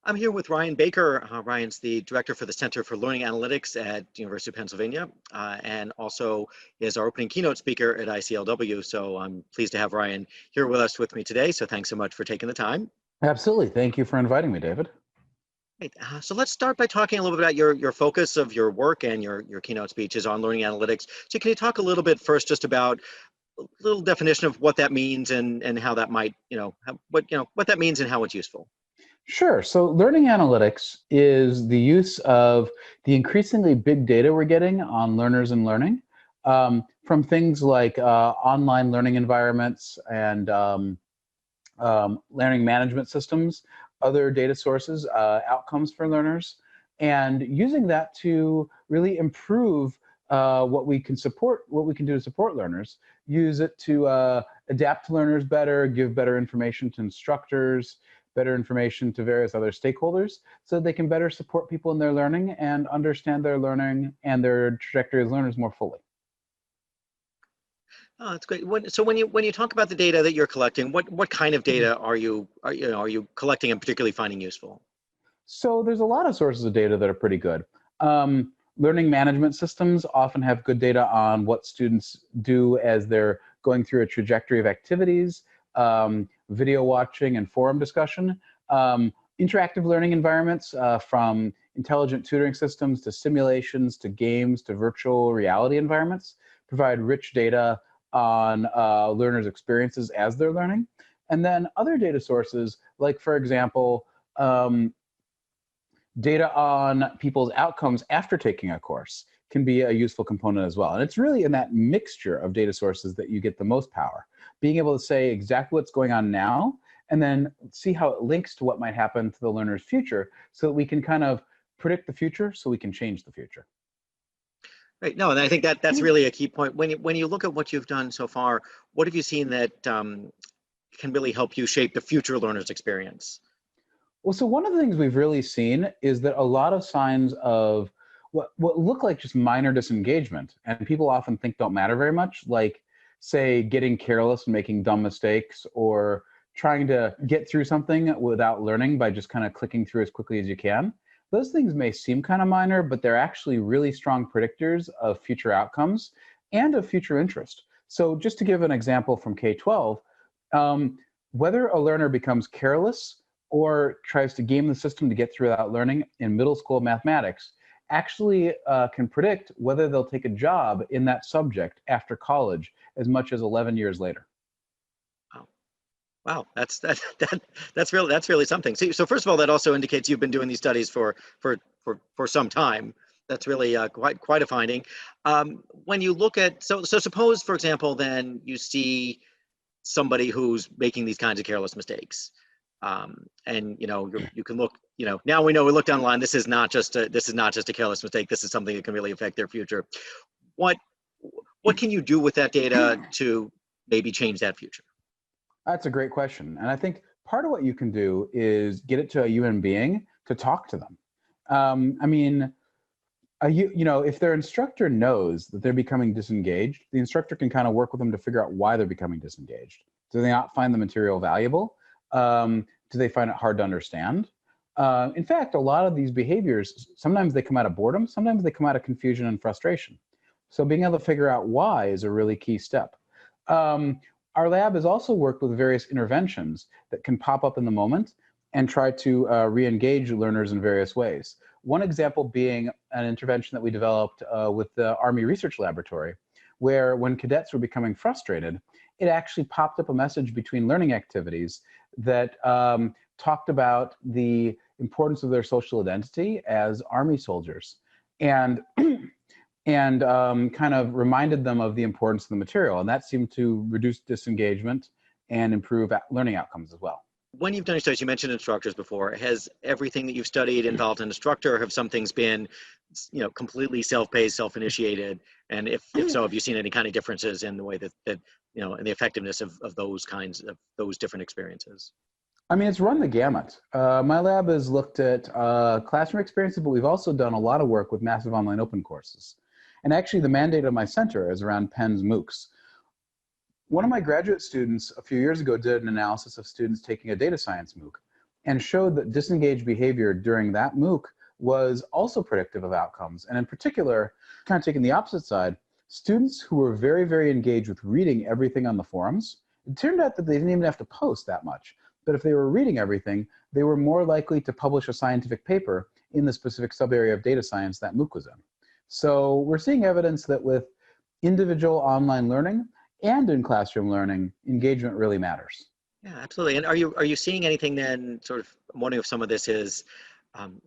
I'm here with Ryan Baker. Ryan's the director for the Center for Learning Analytics at University of Pennsylvania, and also is our opening keynote speaker at ICLW. So I'm pleased to have Ryan here with us with me today. So thanks so much for taking the time. Absolutely. Thank you for inviting me, David. Right. So let's start by talking a little bit about your focus of your work, and your keynote speech is on learning analytics. So can you talk a little bit first just about a little definition of what that means and how that might, what that means and how it's useful? Sure. So learning analytics is the use of the increasingly big data we're getting on learners and learning, from things like online learning environments and learning management systems, other data sources, outcomes for learners, and using that to really improve what we can do to support learners, use it to adapt to learners better, give better information to instructors, better information to various other stakeholders, so they can better support people in their learning and understand their learning and their trajectory as learners more fully. Oh, that's great. So when you talk about the data that you're collecting, what kind of data are you collecting and particularly finding useful? So there's a lot of sources of data that are pretty good. Learning management systems often have good data on what students do as they're going through a trajectory of activities, video watching and forum discussion. Interactive learning environments, from intelligent tutoring systems to simulations to games to virtual reality environments, provide rich data on learners' experiences as they're learning. And then other data sources, like, for example, data on people's outcomes after taking a course, can be a useful component as well. And it's really in that mixture of data sources that you get the most power. Being able to say exactly what's going on now, and then see how it links to what might happen to the learner's future, so that we can kind of predict the future so we can change the future. Right. No, and I think that's really a key point. When you look at what you've done so far, what have you seen that can really help you shape the future learner's experience? Well, so one of the things we've really seen is that a lot of signs of what look like just minor disengagement, and people often think don't matter very much, like, say, getting careless and making dumb mistakes, or trying to get through something without learning by just kind of clicking through as quickly as you can. Those things may seem kind of minor, but they're actually really strong predictors of future outcomes and of future interest. So just to give an example from K-12, whether a learner becomes careless or tries to game the system to get through that learning in middle school mathematics actually can predict whether they'll take a job in that subject after college as much as 11 years later. Wow, that's really something. So first of all, that also indicates you've been doing these studies for some time. That's really quite a finding. When you look at so suppose, for example, then you see somebody who's making these kinds of careless mistakes, and you can look. Now we look down the line. This is not just a careless mistake. This is something that can really affect their future. What can you do with that data to maybe change that future? That's a great question. And I think part of what you can do is get it to a human being to talk to them. If their instructor knows that they're becoming disengaged, the instructor can kind of work with them to figure out why they're becoming disengaged. Do they not find the material valuable? Do they find it hard to understand? In fact, a lot of these behaviors, sometimes they come out of boredom, sometimes they come out of confusion and frustration. So being able to figure out why is a really key step. Our lab has also worked with various interventions that can pop up in the moment and try to re-engage learners in various ways. One example being an intervention that we developed with the Army Research Laboratory, where when cadets were becoming frustrated, it actually popped up a message between learning activities that talked about the importance of their social identity as Army soldiers, and kind of reminded them of the importance of the material. And that seemed to reduce disengagement and improve learning outcomes as well. When you've done your studies, you mentioned instructors before. Has everything that you've studied involved an instructor, or have some things been, completely self-paced, self-initiated? And if so, have you seen any kind of differences in the way that in the effectiveness of those different experiences? I mean, it's run the gamut. My lab has looked at classroom experiences, but we've also done a lot of work with massive online open courses. And actually, the mandate of my center is around Penn's MOOCs. One of my graduate students a few years ago did an analysis of students taking a data science MOOC. and showed that disengaged behavior during that MOOC was also predictive of outcomes. And in particular, kind of taking the opposite side, students who were very, very engaged with reading everything on the forums, it turned out that they didn't even have to post that much. But if they were reading everything, they were more likely to publish a scientific paper in the specific subarea of data science that MOOC was in. So we're seeing evidence that with individual online learning and in classroom learning, engagement really matters. Yeah, absolutely. And are you seeing anything then, sort of, I'm wondering if some of this is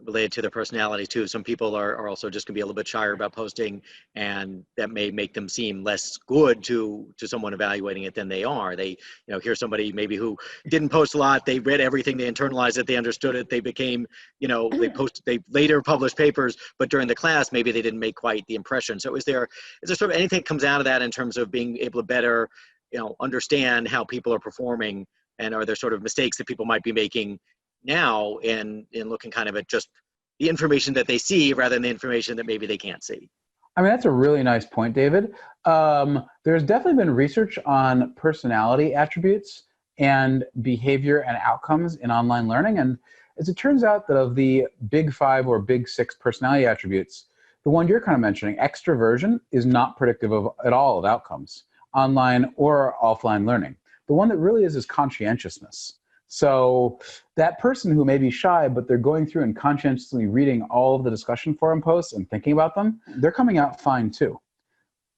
related to their personality too. Some people are also just gonna be a little bit shyer about posting, and that may make them seem less good to someone evaluating it than they are. They, here's somebody maybe who didn't post a lot, they read everything, they internalized it, they understood it, they became, they later published papers, but during the class, maybe they didn't make quite the impression. So is there sort of anything that comes out of that in terms of being able to better, understand how people are performing, and are there sort of mistakes that people might be making now in looking kind of at just the information that they see rather than the information that maybe they can't see? I mean, that's a really nice point, David. There's definitely been research on personality attributes and behavior and outcomes in online learning. And as it turns out that of the big 5 or big 6 personality attributes, the one you're kind of mentioning, extroversion, is not predictive of at all of outcomes, online or offline learning. The one that really is conscientiousness. So that person who may be shy, but they're going through and conscientiously reading all of the discussion forum posts and thinking about them, they're coming out fine too.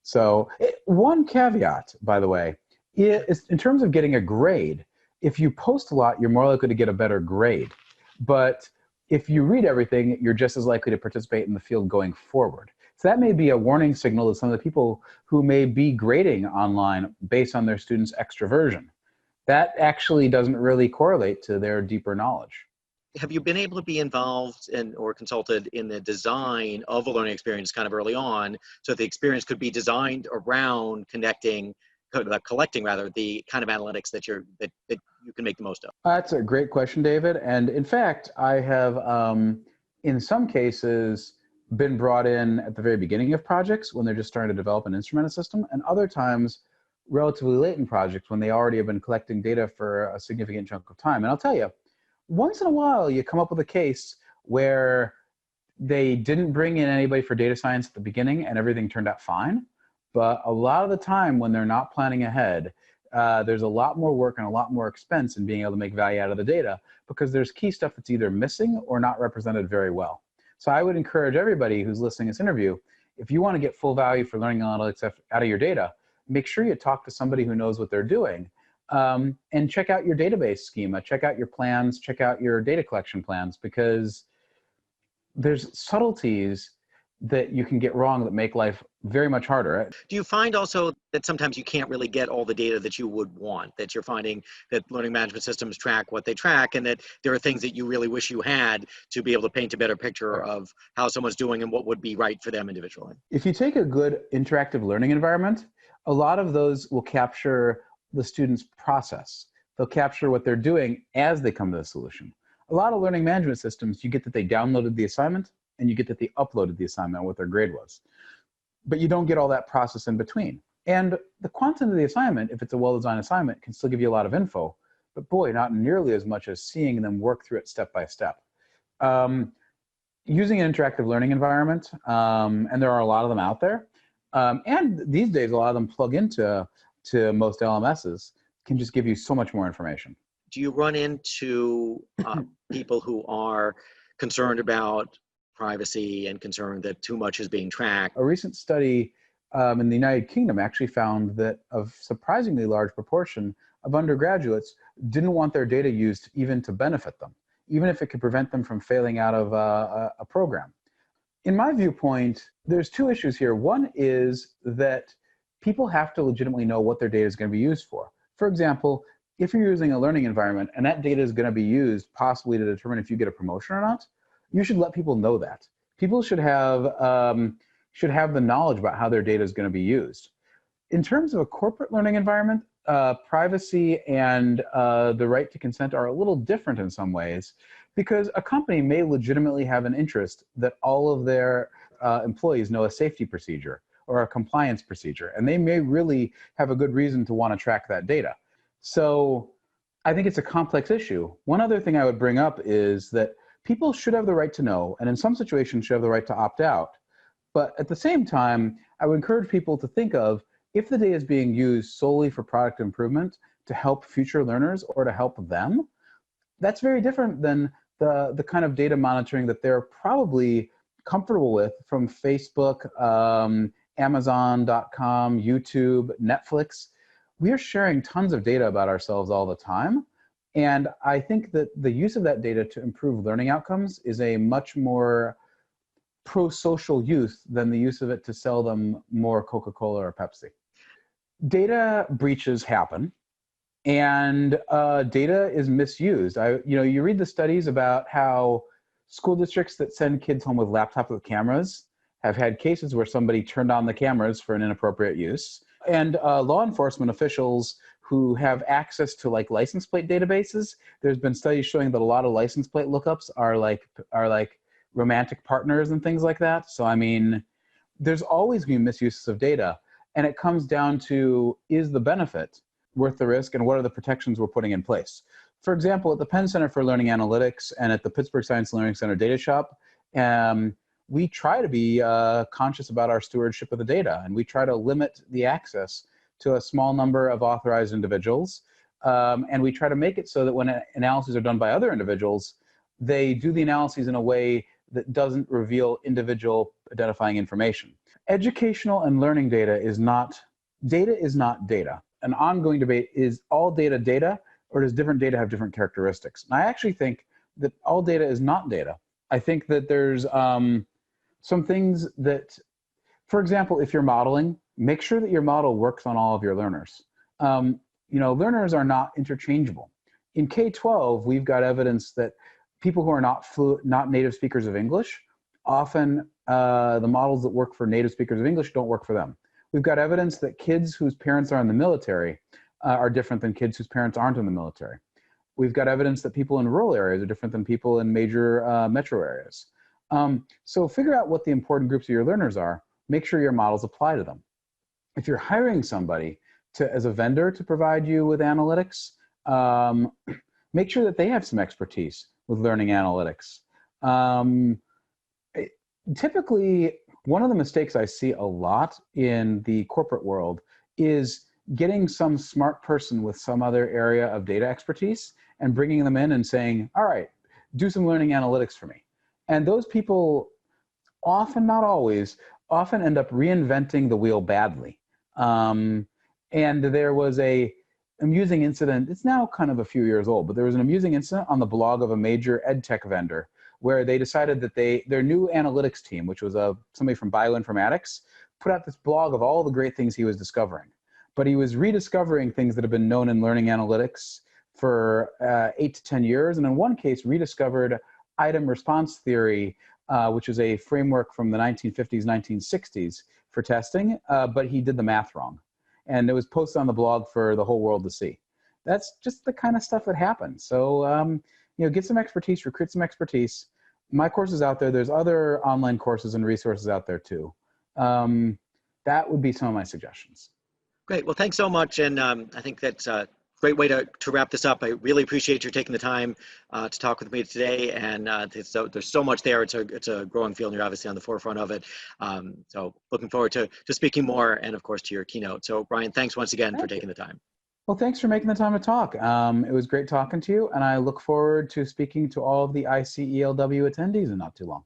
So one caveat, by the way, is in terms of getting a grade, if you post a lot, you're more likely to get a better grade. But if you read everything, you're just as likely to participate in the field going forward. So that may be a warning signal to some of the people who may be grading online based on their students' extroversion. That actually doesn't really correlate to their deeper knowledge. Have you been able to be involved or consulted in the design of a learning experience kind of early on, so the experience could be designed around collecting the kind of analytics that you can make the most of? That's a great question, David. And in fact, I have, in some cases, been brought in at the very beginning of projects when they're just starting to develop an instrumented system, and other times relatively late in projects when they already have been collecting data for a significant chunk of time. And I'll tell you, once in a while, you come up with a case where they didn't bring in anybody for data science at the beginning and everything turned out fine. But a lot of the time when they're not planning ahead, there's a lot more work and a lot more expense in being able to make value out of the data because there's key stuff that's either missing or not represented very well. So I would encourage everybody who's listening to this interview, if you want to get full value for learning analytics out of your data, make sure you talk to somebody who knows what they're doing, and check out your database schema, check out your plans, check out your data collection plans, because there's subtleties that you can get wrong that make life very much harder. Do you find also that sometimes you can't really get all the data that you would want, that you're finding that learning management systems track what they track, and that there are things that you really wish you had to be able to paint a better picture of how someone's doing and what would be right for them individually? If you take a good interactive learning environment, a lot of those will capture the student's process. They'll capture what they're doing as they come to the solution. A lot of learning management systems, you get that they downloaded the assignment and you get that they uploaded the assignment, what their grade was. But you don't get all that process in between. And the content of the assignment, if it's a well-designed assignment, can still give you a lot of info, but boy, not nearly as much as seeing them work through it step by step. Using an interactive learning environment, and there are a lot of them out there, and these days, a lot of them plug into most LMSs, can just give you so much more information. Do you run into people who are concerned about privacy and concerned that too much is being tracked? A recent study in the United Kingdom actually found that a surprisingly large proportion of undergraduates didn't want their data used even to benefit them, even if it could prevent them from failing out of a program. In my viewpoint, there's two issues here. One is that people have to legitimately know what their data is going to be used for. For example, if you're using a learning environment and that data is going to be used possibly to determine if you get a promotion or not, you should let people know that. People should have the knowledge about how their data is going to be used. In terms of a corporate learning environment, privacy and the right to consent are a little different in some ways, because a company may legitimately have an interest that all of their employees know a safety procedure or a compliance procedure, and they may really have a good reason to want to track that data. So I think it's a complex issue. One other thing I would bring up is that people should have the right to know, and in some situations should have the right to opt out. But at the same time, I would encourage people to think of if the data is being used solely for product improvement to help future learners or to help them, that's very different than the kind of data monitoring that they're probably comfortable with from Facebook, Amazon.com, YouTube, Netflix. We are sharing tons of data about ourselves all the time. And I think that the use of that data to improve learning outcomes is a much more pro-social use than the use of it to sell them more Coca-Cola or Pepsi. Data breaches happen, and data is misused. You read the studies about how school districts that send kids home with laptops with cameras have had cases where somebody turned on the cameras for an inappropriate use. And law enforcement officials who have access to like license plate databases, there's been studies showing that a lot of license plate lookups are like romantic partners and things like that. So I mean, there's always going to be misuses of data, and it comes down to, is the benefit worth the risk, and what are the protections we're putting in place? For example, at the Penn Center for Learning Analytics and at the Pittsburgh Science and Learning Center Data Shop, we try to be conscious about our stewardship of the data, and we try to limit the access to a small number of authorized individuals. And we try to make it so that when analyses are done by other individuals, they do the analyses in a way that doesn't reveal individual identifying information. Educational and learning data is not data. An ongoing debate is all data data, or does different data have different characteristics? And I actually think that all data is not data. I think that there's some things that, for example, if you're modeling, make sure that your model works on all of your learners. Learners are not interchangeable. In K-12, we've got evidence that people who are not native speakers of English, often the models that work for native speakers of English don't work for them. We've got evidence that kids whose parents are in the military are different than kids whose parents aren't in the military. We've got evidence that people in rural areas are different than people in major metro areas. So figure out what the important groups of your learners are. Make sure your models apply to them. If you're hiring somebody as a vendor to provide you with analytics, make sure that they have some expertise with learning analytics. Typically, one of the mistakes I see a lot in the corporate world is getting some smart person with some other area of data expertise and bringing them in and saying, all right, do some learning analytics for me. And those people often, not always, often end up reinventing the wheel badly. And there was an amusing incident, it's now kind of a few years old, but there was an amusing incident on the blog of a major ed tech vendor where they decided that their new analytics team, which was somebody from bioinformatics, put out this blog of all the great things he was discovering. But he was rediscovering things that have been known in learning analytics for 8 to 10 years, and in one case rediscovered item response theory, which is a framework from the 1950s, 1960s for testing, but he did the math wrong. And it was posted on the blog for the whole world to see. That's just the kind of stuff that happens. So, get some expertise, recruit some expertise. My course is out there. There's other online courses and resources out there too. That would be some of my suggestions. Great. Well, thanks so much. And I think that's a great way to wrap this up. I really appreciate you taking the time to talk with me today. And there's so much there. It's a growing field, and you're obviously on the forefront of it. So looking forward to speaking more, and of course to your keynote. So Ryan, thanks once again for taking the time. Well, thanks for making the time to talk. It was great talking to you, and I look forward to speaking to all of the ICELW attendees in not too long.